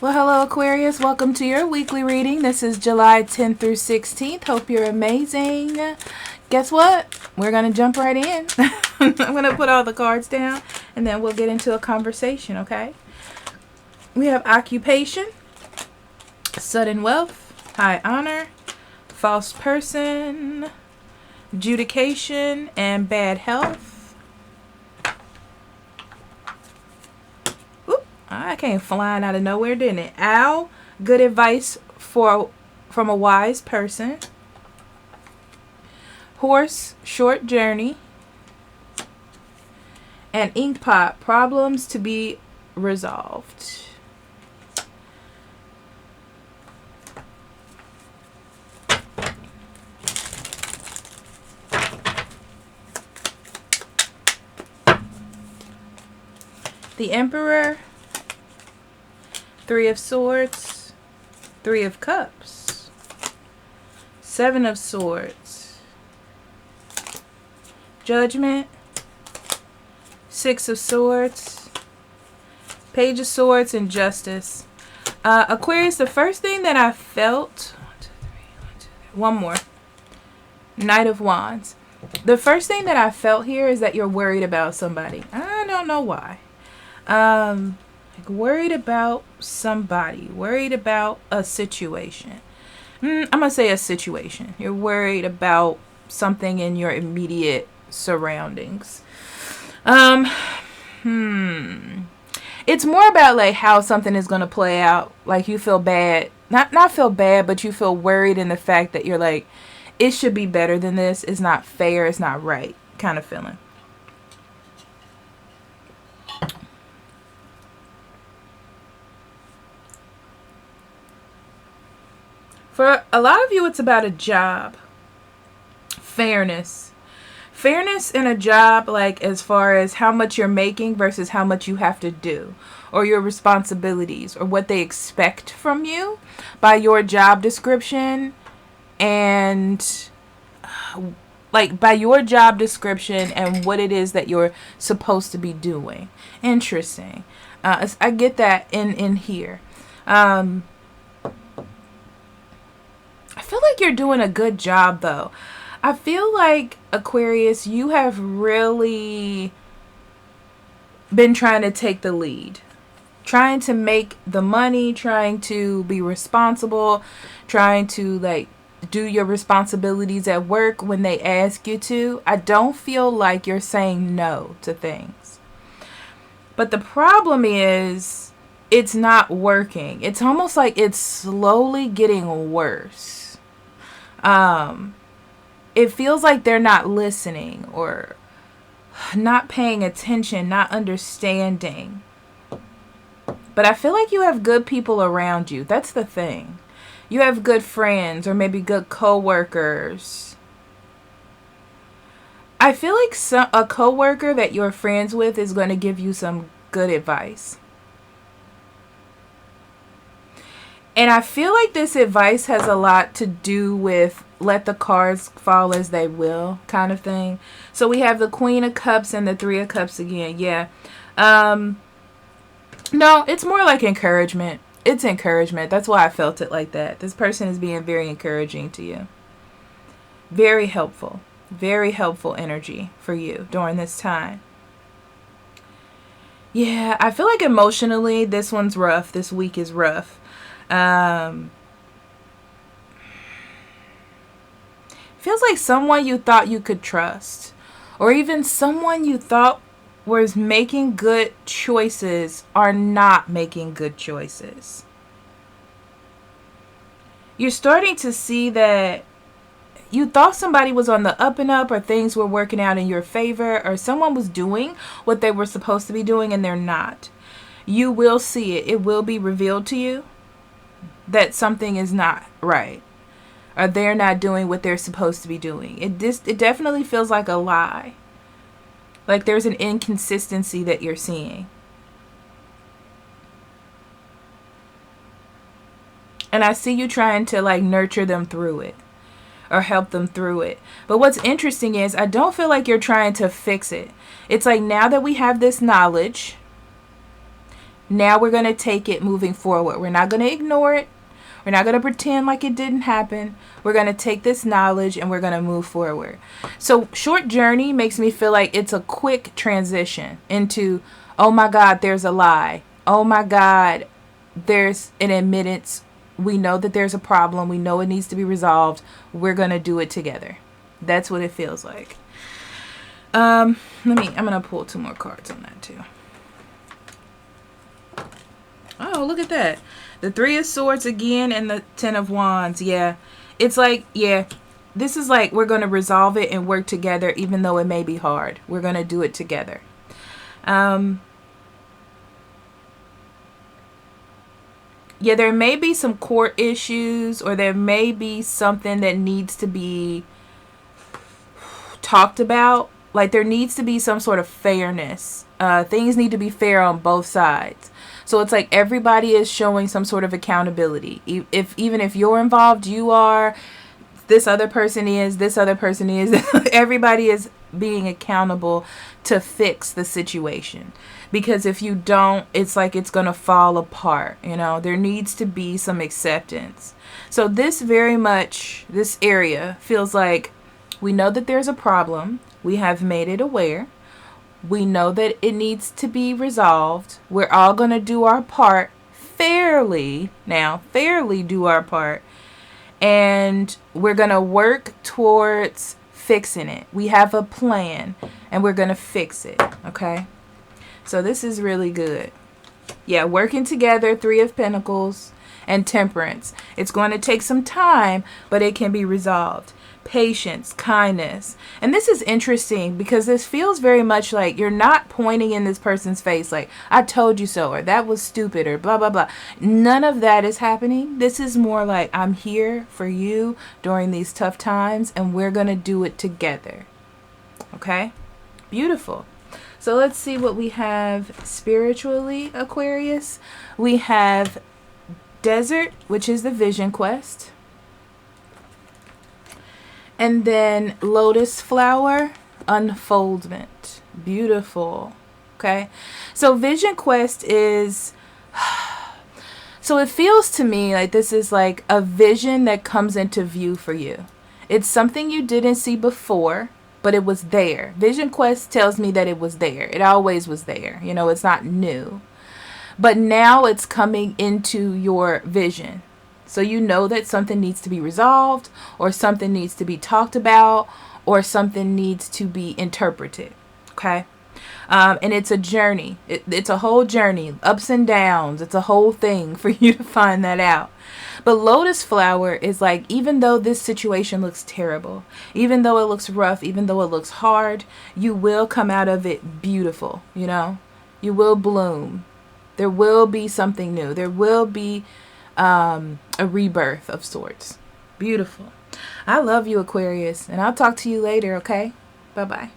Well, hello Aquarius. Welcome to your weekly reading. This is July 10th through 16th. Hope you're amazing. Guess what? We're going to jump right in. I'm going to put all the cards down and then we'll get into a conversation, okay? We have occupation, sudden wealth, high honor, false person, adjudication, and bad health. I came flying out of nowhere, didn't it? Owl, good advice from a wise person. Horse, short journey. And inkpot, problems to be resolved. The Emperor, Three of Swords, Three of Cups, Seven of Swords, Judgment, Six of Swords, Page of Swords, and Justice. Aquarius, the first thing that I felt, one more, Knight of Wands. The first thing that I felt here is that you're worried about somebody. I don't know why. Worried about somebody, worried about a situation. I'm gonna say a situation. You're worried about something in your immediate surroundings. It's more about like how something is gonna play out. Like you feel bad, not feel bad, but you feel worried in the fact that you're like, it should be better than this. It's not fair. It's not right. Kind of feeling. For a lot of you, it's about a job. Fairness. Fairness in a job, like as far as how much you're making versus how much you have to do. Or your responsibilities. Or what they expect from you by your job description. And like by your job description and what it is that you're supposed to be doing. Interesting. I get that in here. I feel like you're doing a good job, though. I feel like, Aquarius, you have really been trying to take the lead. Trying to make the money, trying to be responsible, trying to, like, do your responsibilities at work when they ask you to. I don't feel like you're saying no to things. But the problem is, it's not working. It's almost like it's slowly getting worse. It feels like they're not listening or not paying attention, not understanding. But I feel like you have good people around you. That's the thing. You have good friends or maybe good co-workers. I feel like a co-worker that you're friends with is going to give you some good advice. And I feel like this advice has a lot to do with let the cards fall as they will kind of thing. So we have the Queen of Cups and the Three of Cups again. Yeah. No, it's more like encouragement. It's encouragement. That's why I felt it like that. This person is being very encouraging to you. Very helpful. Very helpful energy for you during this time. Yeah, I feel like emotionally this one's rough. This week is rough. Feels like someone you thought you could trust, or even someone you thought was making good choices are not making good choices. You're starting to see that you thought somebody was on the up and up, or things were working out in your favor, or someone was doing what they were supposed to be doing and they're not. You will see it. It will be revealed to you that something is not right, or they're not doing what they're supposed to be doing. It definitely feels like a lie. Like there's an inconsistency that you're seeing. And I see you trying to like nurture them through it or help them through it. But what's interesting is I don't feel like you're trying to fix it. It's like now that we have this knowledge, Now we're going to take it moving forward. We're not going to ignore it. We're not going to pretend like it didn't happen. We're going to take this knowledge and we're going to move forward. So short journey makes me feel like it's a quick transition into, oh my God, there's a lie. Oh my God, there's an admittance. We know that there's a problem. We know it needs to be resolved. We're going to do it together. That's what it feels like. I'm going to pull 2 more cards on that too. Oh, look at that. The 3 of Swords again and the 10 of Wands. Yeah. It's like, yeah, this is like we're going to resolve it and work together even though it may be hard. We're going to do it together. Yeah, there may be some court issues or there may be something that needs to be talked about. Like there needs to be some sort of fairness. Things need to be fair on both sides. So it's like everybody is showing some sort of accountability. Even if you're involved, you are, this other person is, everybody is being accountable to fix the situation. Because if you don't, it's like it's going to fall apart. You know, there needs to be some acceptance. So this area feels like we know that there's a problem. We have made it aware. We know that it needs to be resolved. We're all going to do our part fairly. Now, fairly do our part. And we're going to work towards fixing it. We have a plan and we're going to fix it. Okay? So this is really good. Yeah, working together, 3 of Pentacles and Temperance. It's going to take some time, but it can be resolved. Patience, kindness. And this is interesting because this feels very much like you're not pointing in this person's face like, I told you so, or that was stupid, or blah, blah, blah. None of that is happening. This is more like, I'm here for you during these tough times and we're going to do it together. Okay? Beautiful. So let's see what we have spiritually, Aquarius. We have Desert, which is the Vision Quest. And then Lotus Flower, Unfoldment. Beautiful. Okay. So Vision Quest is, so it feels to me like this is like a vision that comes into view for you. It's something you didn't see before, but it was there. Vision Quest tells me that it was there. It always was there. You know, it's not new. But now it's coming into your vision. So you know that something needs to be resolved, or something needs to be talked about, or something needs to be interpreted. Okay? And it's a journey. It's a whole journey. Ups and downs. It's a whole thing for you to find that out. But Lotus Flower is like, even though this situation looks terrible, even though it looks rough, even though it looks hard, you will come out of it beautiful, you know? You will bloom. There will be something new. There will be a rebirth of sorts. Beautiful. I love you, Aquarius, and I'll talk to you later, okay? Bye-bye.